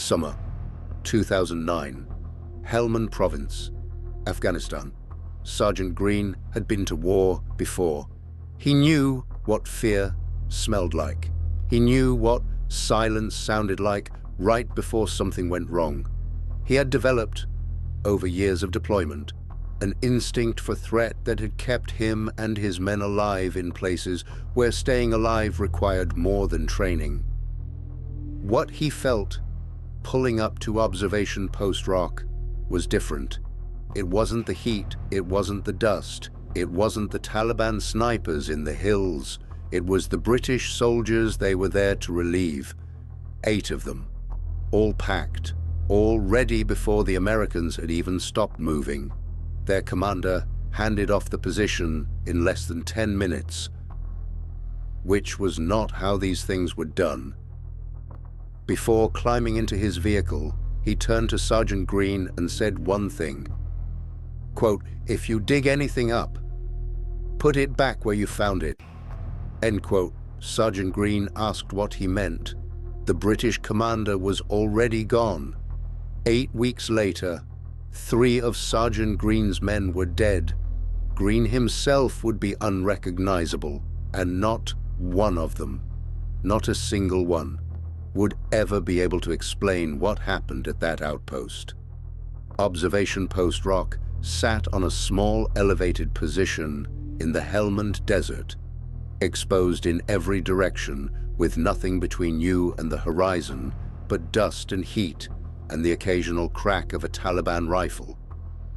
Summer 2009, Helmand Province, Afghanistan. Sergeant Green had been to war before. He knew what fear smelled like. He knew what silence sounded like right before something went wrong. He had developed, over years of deployment, an instinct for threat that had kept him and his men alive in places where staying alive required more than training. What he felt pulling up to observation post Rock was different. It wasn't the heat, it wasn't the dust, it wasn't the Taliban snipers in the hills. It was the British soldiers they were there to relieve. 8 of them, all packed, all ready before the Americans had even stopped moving. Their commander handed off the position in less than 10 minutes, which was not how these things were done. Before climbing into his vehicle, he turned to Sergeant Green and said one thing. Quote, "If you dig anything up, put it back where you found it." End quote. Sergeant Green asked what he meant. The British commander was already gone. 8 weeks later, 3 of Sergeant Green's men were dead. Green himself would be unrecognizable, and not one of them, not a single one, would ever be able to explain what happened at that outpost. Observation Post Rock sat on a small elevated position in the Helmand Desert, exposed in every direction with nothing between you and the horizon but dust and heat and the occasional crack of a Taliban rifle.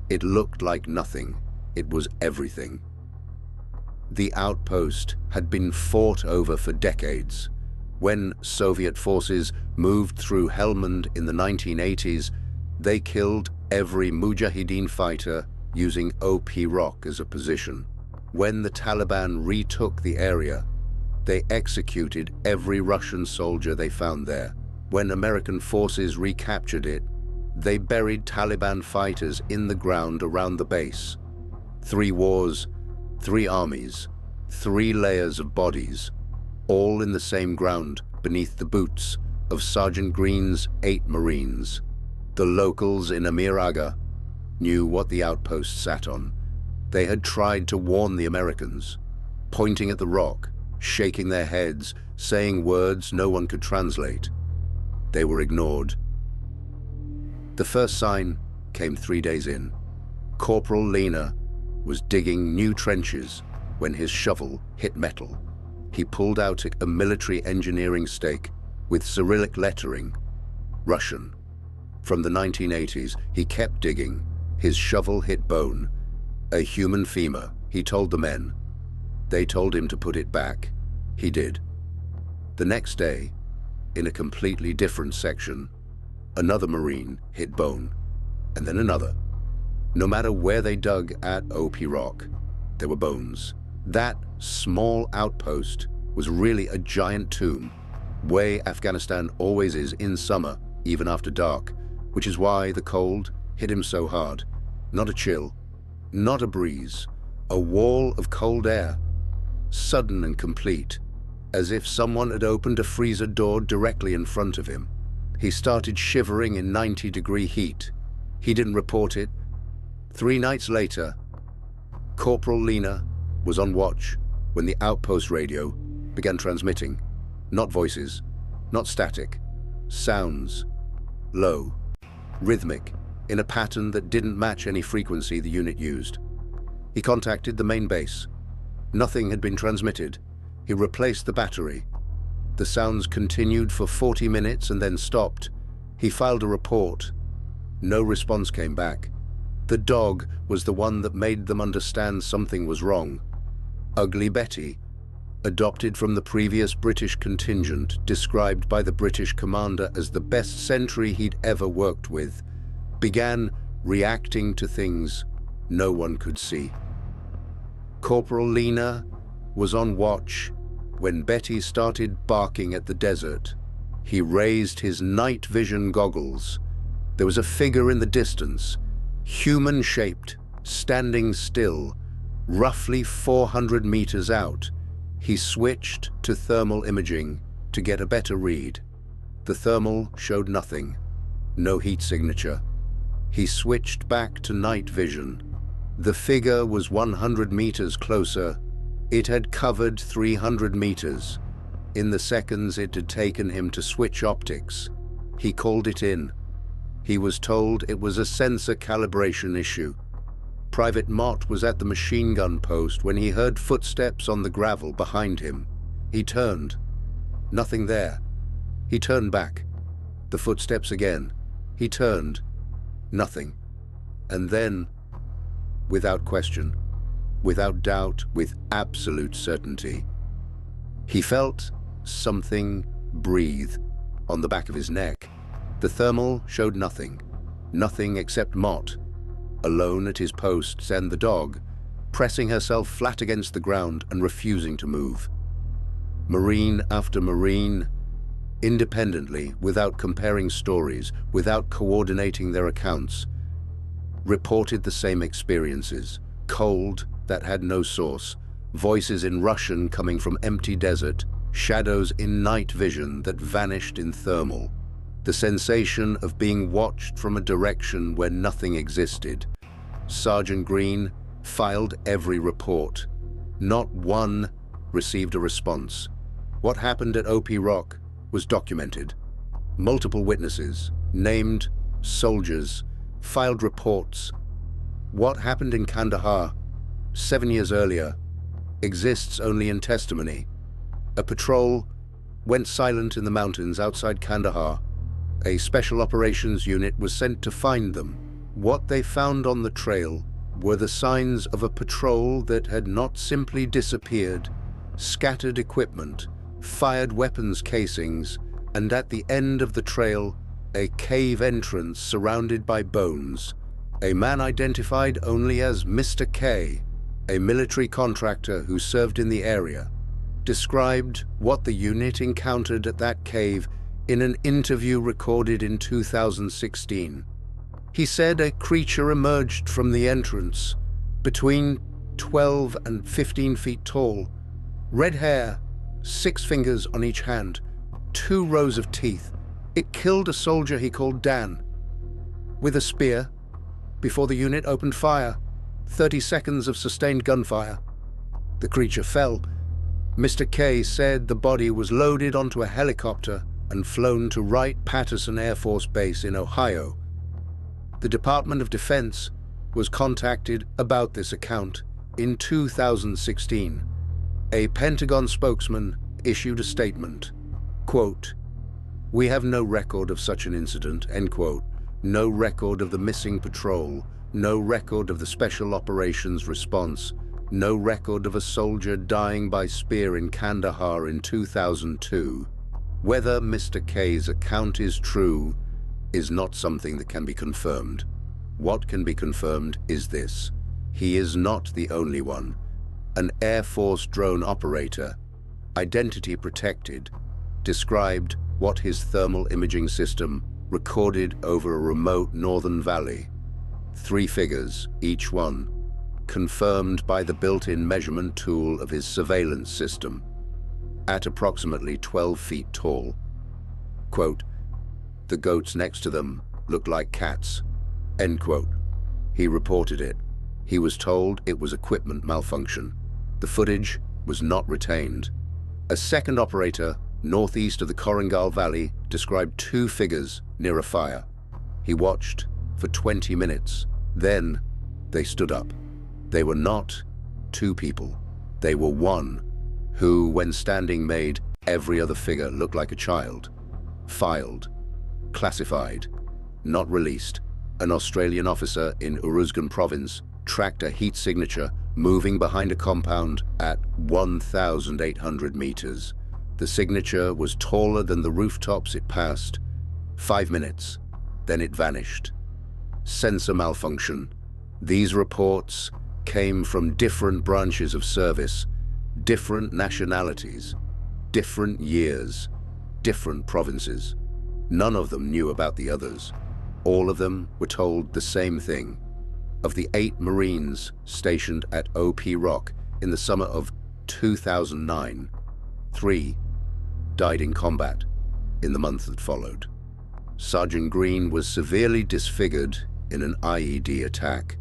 It looked like nothing. It was everything. The outpost had been fought over for decades. When Soviet forces moved through Helmand in the 1980s, they killed every Mujahideen fighter using OP Rock as a position. When the Taliban retook the area, they executed every Russian soldier they found there. When American forces recaptured it, they buried Taliban fighters in the ground around the base. 3 wars, 3 armies, 3 layers of bodies, all in the same ground beneath the boots of Sergeant Green's 8 Marines. The locals in Amir Aga knew what the outpost sat on. They had tried to warn the Americans, pointing at the rock, shaking their heads, saying words no one could translate. They were ignored. The first sign came 3 days in. Corporal Lena was digging new trenches when his shovel hit metal. He pulled out a military engineering stake with Cyrillic lettering, Russian. From the 1980s, he kept digging. His shovel hit bone, a human femur, he told the men. They told him to put it back. He did. The next day, in a completely different section, another Marine hit bone, and then another. No matter where they dug at OP Rock, there were bones. That small outpost was really a giant tomb, way Afghanistan always is in summer, even after dark, which is why the cold hit him so hard. Not a chill, not a breeze, a wall of cold air, sudden and complete, as if someone had opened a freezer door directly in front of him. He started shivering in 90-degree heat. He didn't report it. 3 nights later, Corporal Lena was on watch when the outpost radio began transmitting. Not voices, not static, sounds, low, rhythmic, in a pattern that didn't match any frequency the unit used. He contacted the main base. Nothing had been transmitted. He replaced the battery. The sounds continued for 40 minutes and then stopped. He filed a report. No response came back. The dog was the one that made them understand something was wrong. Ugly Betty, adopted from the previous British contingent, described by the British commander as the best sentry he'd ever worked with, began reacting to things no one could see. Corporal Lena was on watch when Betty started barking at the desert. He raised his night vision goggles. There was a figure in the distance, human-shaped, standing still, roughly 400 meters out. He switched to thermal imaging to get a better read. The thermal showed nothing. no heat signature. He switched back to night vision. The figure was 100 meters closer. It had covered 300 meters. In the seconds it had taken him to switch optics, he called it in. He was told it was a sensor calibration issue. Private Mott was at the machine gun post when he heard footsteps on the gravel behind him. He turned. Nothing there. He turned back. The footsteps again. He turned. Nothing. And then, without question, without doubt, with absolute certainty, he felt something breathe on the back of his neck. The thermal showed nothing. Nothing except Mott, alone at his posts, and the dog, pressing herself flat against the ground and refusing to move. Marine after Marine, independently, without comparing stories, without coordinating their accounts, reported the same experiences. Cold that had no source, voices in Russian coming from empty desert, shadows in night vision that vanished in thermal. The sensation of being watched from a direction where nothing existed. Sergeant Green filed every report. Not one received a response. What happened at OP Rock was documented. Multiple witnesses, named soldiers, filed reports. What happened in Kandahar 7 years earlier exists only in testimony. A patrol went silent in the mountains outside Kandahar. A special operations unit was sent to find them. What they found on the trail were the signs of a patrol that had not simply disappeared, scattered equipment, fired weapons casings, and at the end of the trail, a cave entrance surrounded by bones. A man identified only as Mr. K, a military contractor who served in the area, described what the unit encountered at that cave in an interview recorded in 2016. He said a creature emerged from the entrance, between 12 and 15 feet tall, red hair, 6 fingers on each hand, 2 rows of teeth. It killed a soldier he called Dan with a spear before the unit opened fire. 30 seconds of sustained gunfire. The creature fell. Mr. K said the body was loaded onto a helicopter and flown to Wright-Patterson Air Force Base in Ohio. The Department of Defense was contacted about this account in 2016. A Pentagon spokesman issued a statement, quote, "We have no record of such an incident," end quote. No record of the missing patrol, no record of the special operations response, no record of a soldier dying by spear in Kandahar in 2002. Whether Mr. K's account is true is not something that can be confirmed. What can be confirmed is this: he is not the only one. An Air Force drone operator, identity protected, described what his thermal imaging system recorded over a remote northern valley. 3 figures, each one, confirmed by the built-in measurement tool of his surveillance system, at approximately 12 feet tall. Quote, "The goats next to them looked like cats," end quote. He reported it. He was told it was equipment malfunction. The footage was not retained. A second operator, northeast of the Korangal Valley, described 2 figures near a fire. He watched for 20 minutes. Then they stood up. They were not 2 people. They were one, who, when standing, made every other figure look like a child. Filed. Classified. Not released. An Australian officer in Uruzgan province tracked a heat signature moving behind a compound at 1,800 meters. The signature was taller than the rooftops it passed. 5 minutes, then it vanished. Sensor malfunction. These reports came from different branches of service, different nationalities, different years, different provinces. None of them knew about the others. All of them were told the same thing. Of the 8 Marines stationed at OP Rock in the summer of 2009, 3 died in combat in the month that followed. Sergeant Green was severely disfigured in an IED attack.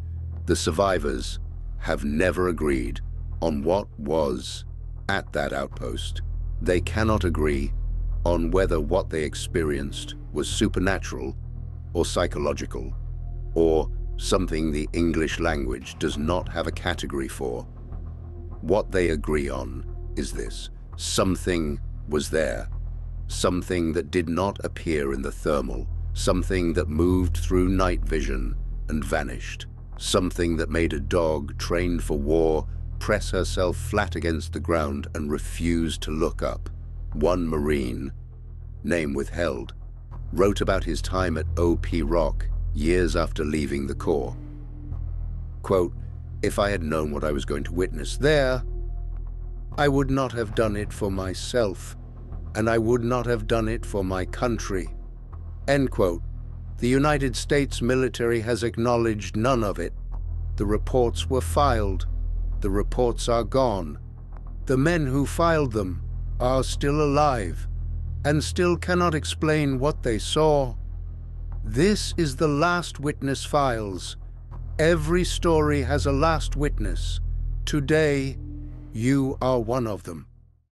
The survivors have never agreed on what was at that outpost. They cannot agree on whether what they experienced was supernatural or psychological, or something the English language does not have a category for. What they agree on is this: something was there, something that did not appear in the thermal, something that moved through night vision and vanished, something that made a dog trained for war press herself flat against the ground and refuse to look up. One Marine, name withheld, wrote about his time at OP Rock years after leaving the Corps. Quote, "If I had known what I was going to witness there, I would not have done it for myself, and I would not have done it for my country." End quote. The United States military has acknowledged none of it. The reports were filed. The reports are gone. The men who filed them are still alive and still cannot explain what they saw. This is the last witness files. Every story has a last witness. Today, you are one of them.